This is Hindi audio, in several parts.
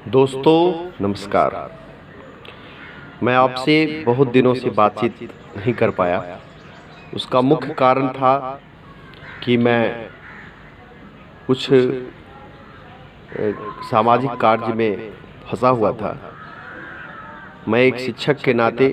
दोस्तों नमस्कार। मैं आपसे बहुत दिनों से बातचीत नहीं कर पाया। उसका मुख्य कारण था कि मैं कुछ सामाजिक कार्य में फंसा हुआ था। मैं एक शिक्षक के नाते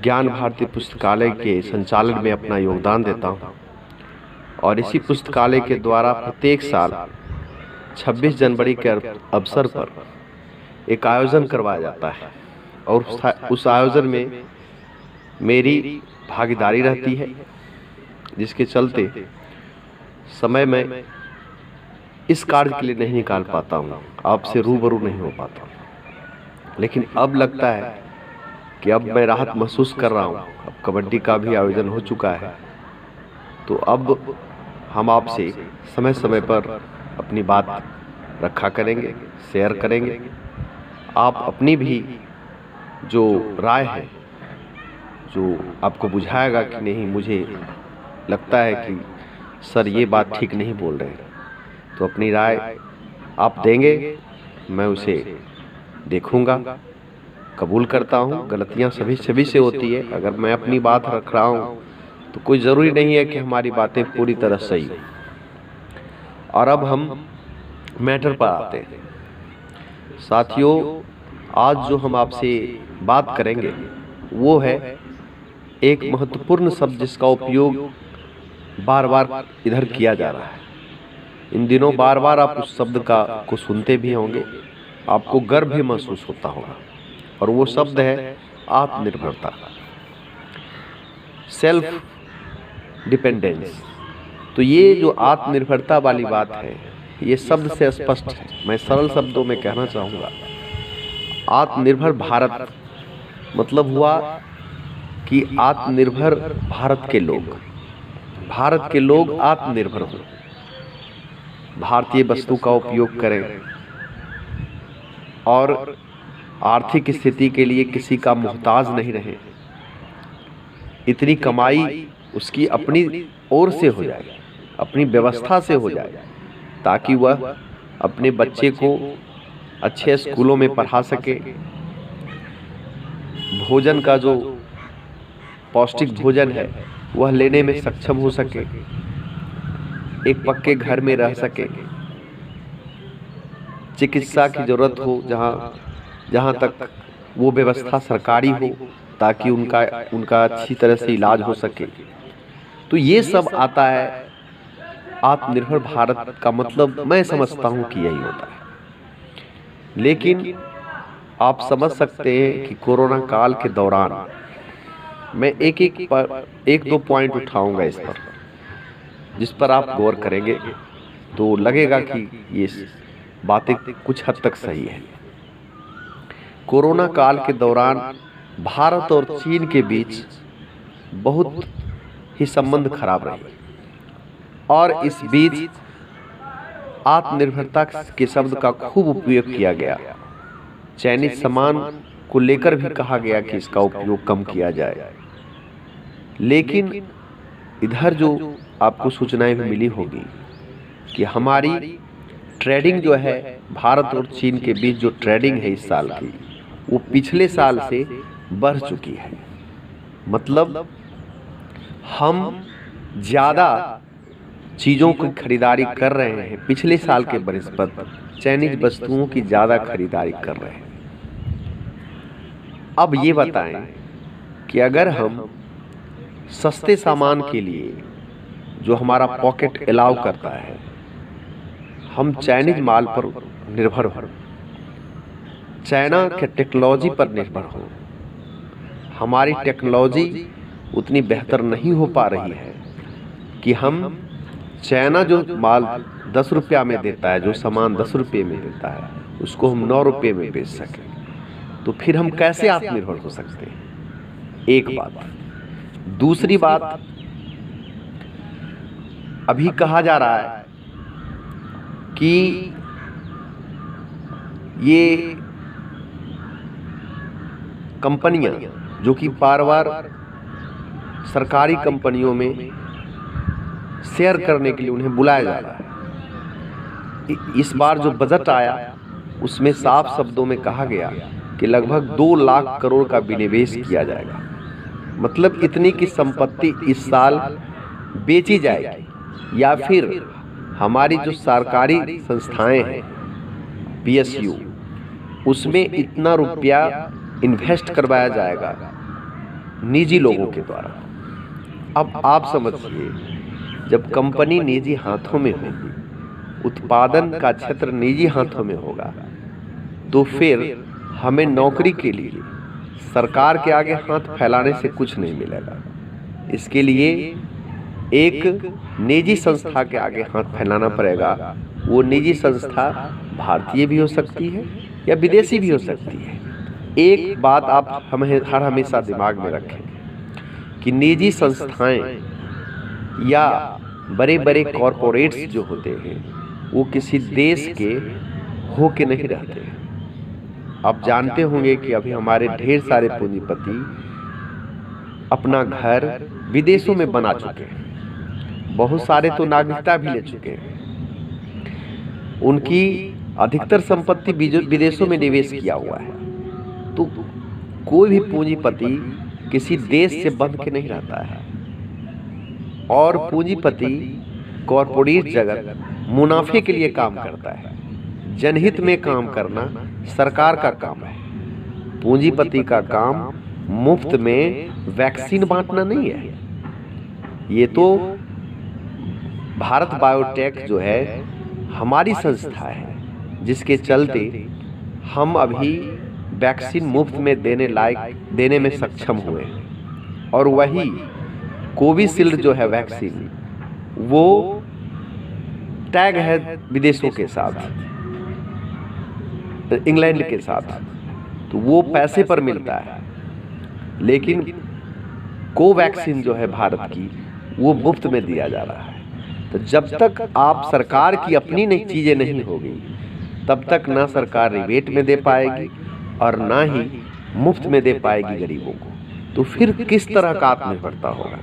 ज्ञान भारती पुस्तकालय के संचालन में अपना योगदान देता हूँ और इसी पुस्तकालय के द्वारा प्रत्येक साल 26 जनवरी के अवसर पर एक आयोजन करवाया जाता है और उस आयोजन में मेरी भागीदारी रहती है, जिसके चलते समय में इस कार्य के लिए नहीं निकाल पाता हूँ, आपसे रूबरू नहीं हो पाता हूँ। लेकिन अब लगता है कि अब मैं राहत महसूस कर रहा हूँ। अब कबड्डी का भी आयोजन हो चुका है, तो अब हम आपसे समय समय पर अपनी बात रखा करेंगे, शेयर करेंगे। आप अपनी भी जो राय है, जो आपको बुझाएगा कि नहीं, मुझे लगता है कि सर ये बात ठीक नहीं बोल रहे हैं, तो अपनी राय आप देंगे, मैं उसे देखूंगा, कबूल करता हूं। गलतियां सभी से होती है। अगर मैं अपनी बात रख रहा हूं तो कोई ज़रूरी नहीं है कि हमारी बातें पूरी तरह सही हो। और अब हम मैटर पर आते हैं। साथियों, आज जो हम आपसे बात करेंगे वो है एक महत्वपूर्ण शब्द जिसका उपयोग बार बार इधर किया जा रहा है। इन दिनों बार बार आप उस शब्द को सुनते भी होंगे, आपको गर्व भी महसूस होता होगा, और वो शब्द है आत्मनिर्भरता, सेल्फ डिपेंडेंस। तो ये जो आत्मनिर्भरता वाली बात है, ये शब्द से स्पष्ट है। मैं सरल शब्दों में कहना चाहूँगा, आत्मनिर्भर भारत मतलब हुआ कि आत्मनिर्भर भारत के लोग आत्मनिर्भर हों, भारतीय वस्तु का उपयोग करें और आर्थिक स्थिति के लिए किसी का मोहताज नहीं रहे। इतनी कमाई उसकी अपनी ओर से हो जाए, अपनी व्यवस्था से हो जाए, ताकि वह अपने बच्चे को अच्छे स्कूलों में पढ़ा सके, भोजन का जो पौष्टिक भोजन है वह लेने में सक्षम हो सके, एक पक्के घर में रह सके, चिकित्सा की जरूरत हो जहाँ तक वो व्यवस्था सरकारी हो, ताकि उनका अच्छी तरह से इलाज हो सके। तो ये सब आता है आत्मनिर्भर भारत का मतलब। मैं समझता हूँ कि यही होता है। लेकिन आप समझ सकते हैं कि कोरोना काल के दौरान मैं एक दो पॉइंट उठाऊंगा इस पर, जिस पर आप गौर करेंगे तो लगेगा कि ये बातें कुछ हद तक सही है। कोरोना काल के दौरान भारत और चीन के बीच बहुत ही संबंध खराब रहे, और इस बीच आत्मनिर्भरता के शब्द का खूब उपयोग किया गया। चाइनीज सामान को लेकर भी कहा गया कि इसका उपयोग कम किया जाए। लेकिन इधर जो आपको सूचनाएं भी मिली होगी कि हमारी ट्रेडिंग जो है, भारत और चीन के बीच जो ट्रेडिंग है इस साल की, वो पिछले साल से बढ़ चुकी है। मतलब हम ज़्यादा चीज़ों की खरीदारी कर रहे हैं, पिछले साल के बनिस्बत चाइनीज वस्तुओं की ज़्यादा खरीदारी कर रहे हैं। अब ये बताएं कि अगर हम सस्ते सामान के लिए, जो हमारा पॉकेट अलाउ करता है, हम चाइनीज माल पर निर्भर हो, चाइना के टेक्नोलॉजी पर निर्भर हो, हमारी टेक्नोलॉजी उतनी बेहतर नहीं हो पा रही है कि हम चाइना जो माल 10 रुपया में देता है, जो सामान 10 रुपये में देता है, उसको हम 9 रुपये में बेच सकें। तो फिर हम कैसे आत्मनिर्भर हो सकते हैं? एक बात। दूसरी बात, अभी कहा जा रहा है कि ये कंपनियां जो कि बार बार सरकारी कंपनियों में शेयर करने के लिए उन्हें बुलाया जा रहा है, इस बार जो बजट आया उसमें साफ शब्दों में कहा गया कि लगभग 2 लाख करोड़ का विनिवेश किया जाएगा। मतलब इतनी की संपत्ति इस साल बेची जाएगी, या फिर हमारी जो सरकारी संस्थाएं हैं PSU, उसमें इतना रुपया इन्वेस्ट करवाया जाएगा निजी लोगों के द्वारा। अब आप समझिए, जब कंपनी निजी हाथों में होगी, उत्पादन का क्षेत्र निजी हाथों में होगा, तो फिर हमें नौकरी के लिए सरकार के आगे हाथ फैलाने से कुछ नहीं मिलेगा। इसके लिए एक निजी संस्था के आगे हाथ फैलाना पड़ेगा। वो निजी संस्था भारतीय भी हो सकती है या विदेशी भी हो सकती है। एक बात आप हर हमेशा दिमाग में रखें कि निजी संस्थाएं या बड़े बड़े कॉरपोरेट्स जो होते हैं वो किसी देश के हो के नहीं रहते। आप जानते होंगे कि अभी हमारे ढेर सारे पूंजीपति अपना घर विदेशों में बना चुके हैं। बहुत सारे तो नागरिकता भी ले चुके हैं। उनकी अधिकतर संपत्ति विदेशों में निवेश किया हुआ है। तो कोई भी पूंजीपति किसी देश से बंध के नहीं रहता है। और पूंजीपति कॉरपोरेट जगत मुनाफे के लिए काम करता है। जनहित में काम करना सरकार का काम है। पूंजीपति का काम मुफ्त में वैक्सीन बांटना नहीं है। ये तो भारत बायोटेक जो है हमारी संस्था है, जिसके चलते हम अभी वैक्सीन मुफ्त में देने में सक्षम हुए। और वही कोविशील्ड जो है वैक्सीन, वो टैग है विदेशों के साथ, इंग्लैंड के साथ, तो वो पैसे पर मिलता है। लेकिन कोवैक्सीन जो है भारत की, वो मुफ्त में दिया जा रहा है। तो जब तक आप सरकार की अपनी नई चीजें नहीं होगी, तब तक ना सरकार रिबेट में दे पाएगी और ना ही मुफ्त में दे पाएगी गरीबों को। तो फिर किस तरह का आत्मनिर्भरता होगा।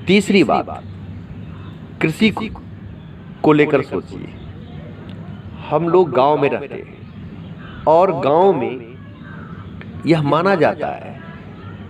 तीसरी बात, कृषि को लेकर सोचिए। हम लोग गांव में रहते हैं और गांव में यह माना जाता है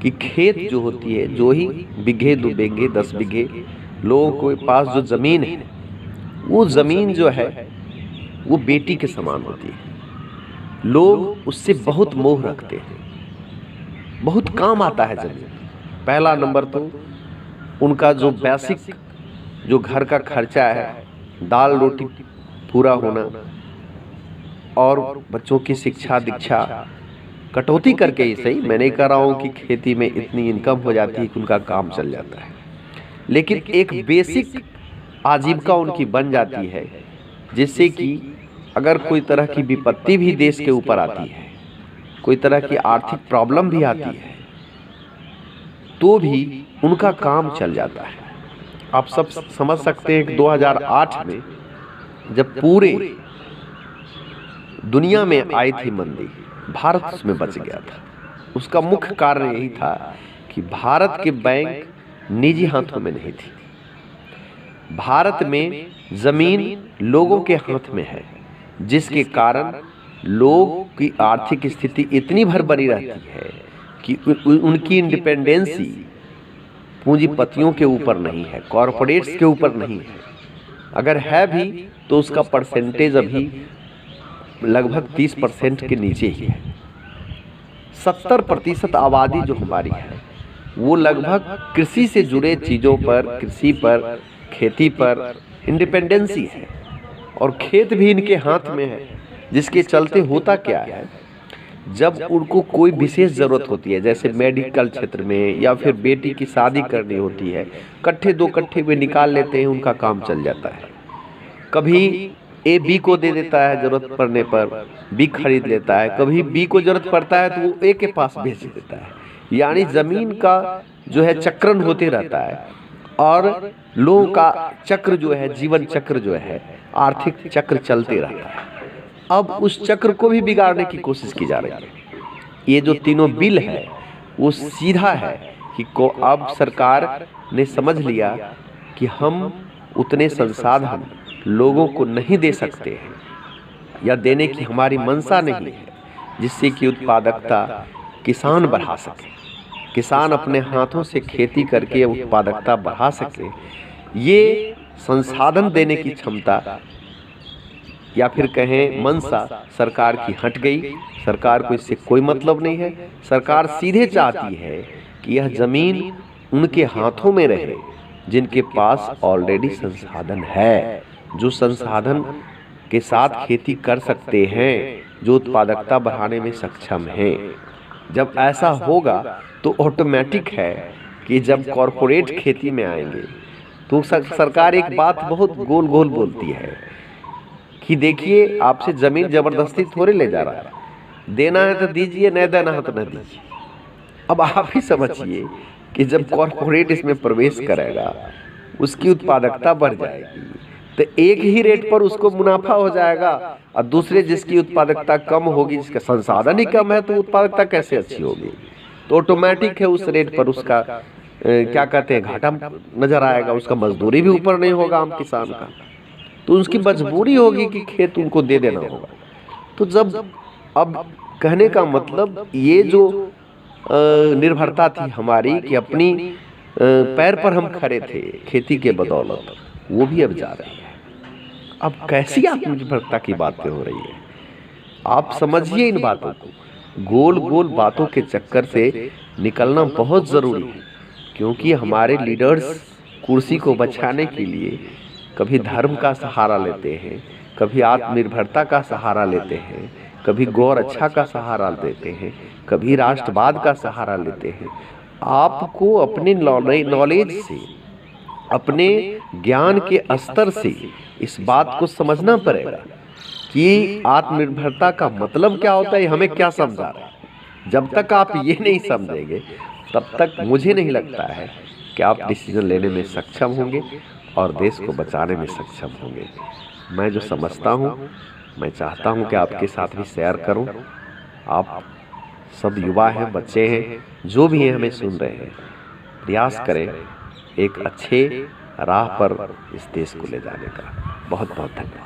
कि खेत जो होती है, जो ही बीघे 2 बीघे 10 बीघे लोगों के पास जो जमीन है, वो जमीन जो है वो बेटी के समान होती है। लोग उससे बहुत मोह रखते हैं, बहुत काम आता है जमीन। पहला नंबर तो उनका जो बेसिक जो घर का खर्चा है, दाल रोटी पूरा होना, और बच्चों की शिक्षा दीक्षा कटौती करके ही सही, मैं नहीं कह रहा हूँ कि खेती में इतनी इनकम हो जाती है कि उनका काम चल जाता है, लेकिन एक बेसिक आजीविका उनकी बन जाती है, जिससे कि अगर कोई तरह की विपत्ति भी देश के ऊपर आती है, कोई तरह की आर्थिक प्रॉब्लम भी आती है, तो भी उनका काम चल जाता है। आप सब समझ सकते हैं कि 2008 में जब पूरे दुनिया में आई थी मंदी, भारत उसमें बच गया था। उसका मुख्य कारण यही था कि भारत के बैंक निजी हाथों में नहीं थी। भारत में जमीन लोगों के हाथ में है, जिसके कारण लोगों की आर्थिक स्थिति इतनी भर बनी रहती है कि उनकी इंडिपेंडेंसी पूंजीपतियों के ऊपर नहीं है, कॉरपोरेट्स के ऊपर नहीं है। अगर है भी तो उसका परसेंटेज अभी लगभग 30% के नीचे ही है। 70% आबादी जो हमारी है वो लगभग कृषि से जुड़े चीज़ों पर, कृषि पर, खेती पर इंडिपेंडेंसी है, और खेत भी इनके हाथ में है। जिसके चलते होता क्या है, जब उनको कोई विशेष ज़रूरत होती है, जैसे मेडिकल क्षेत्र में या फिर बेटी की शादी करनी होती है, कट्ठे 2 कट्ठे वे निकाल लेते हैं, उनका काम चल जाता है। कभी ए बी को दे देता है, जरूरत पड़ने पर बी खरीद लेता है, कभी बी को जरूरत पड़ता है तो वो ए के पास भेज देता है। यानी जमीन का जो है चक्रण होते रहता है, और लोगों का चक्र जो है, जीवन चक्र जो है, आर्थिक चक्र चलते रहता है। अब उस चक्र को भी बिगाड़ने की कोशिश की जा रही है। ये जो तीनों बिल है वो सीधा है कि अब सरकार ने समझ लिया कि हम उतने संसाधन लोगों को नहीं दे सकते हैं, या देने की हमारी मंशा नहीं है, जिससे कि उत्पादकता किसान बढ़ा सके, किसान अपने हाथों से खेती करके उत्पादकता बढ़ा सके। ये संसाधन देने की क्षमता या फिर कहें मंशा सरकार की हट गई। सरकार को इससे कोई मतलब नहीं है। सरकार सीधे चाहती है कि यह जमीन उनके हाथों में रहे जिनके पास ऑलरेडी संसाधन है, जो संसाधन के साथ खेती कर सकते हैं, जो उत्पादकता बढ़ाने में सक्षम हैं। जब ऐसा होगा तो ऑटोमेटिक है कि जब कॉरपोरेट खेती में आएंगे तो सरकार एक बात बहुत गोल गोल बोलती है कि देखिए, आपसे जमीन जबरदस्ती थोड़े ले जा रहा है, देना है तो दीजिए, नहीं देना है तो न दीजिए। अब आप ही समझिए कि जब कॉरपोरेट इसमें प्रवेश करेगा, उसकी उत्पादकता बढ़ जाएगी, तो एक ही रेट पर उसको मुनाफा हो जाएगा, और दूसरे जिसकी उत्पादकता कम होगी, जिसका संसाधन ही कम है, तो उत्पादकता कैसे अच्छी होगी? तो ऑटोमेटिक है उस रेट पर उसका क्या कहते हैं, घाटा नजर आएगा। उसका मजदूरी भी ऊपर नहीं होगा आम किसान का, तो उसकी मजबूरी होगी कि खेत उनको दे देना होगा। तो जब अब कहने का मतलब ये जो निर्भरता थी हमारी कि अपनी पैर पर हम खड़े थे खेती के बदौलत, वो भी अब जा रही है। अब कैसी आत्मनिर्भरता की बातें हो रही है, आप समझिए इन बातों को। गोल गोल बातों के चक्कर से निकलना बहुत जरूरी है, क्योंकि हमारे लीडर्स कुर्सी को बचाने के लिए कभी धर्म का सहारा लेते हैं, कभी आत्मनिर्भरता का सहारा लेते हैं, कभी गौर अच्छा का सहारा लेते हैं, कभी राष्ट्रवाद का सहारा लेते हैं। आपको अपने नॉलेज से, अपने ज्ञान के स्तर से इस बात को समझना पड़ेगा कि आत्मनिर्भरता का मतलब क्या होता है, हमें क्या समझा रहा है। जब तक आप ये नहीं समझेंगे, तब तक मुझे नहीं लगता है कि आप डिसीजन लेने में सक्षम होंगे और देश को बचाने में सक्षम होंगे। मैं जो समझता हूँ, मैं चाहता हूँ कि आपके साथ भी शेयर करूँ। आप सब युवा हैं, बच्चे हैं, जो भी हैं हमें सुन रहे हैं, प्रयास करें एक अच्छे राह पर इस देश को ले जाने का। बहुत बहुत धन्यवाद।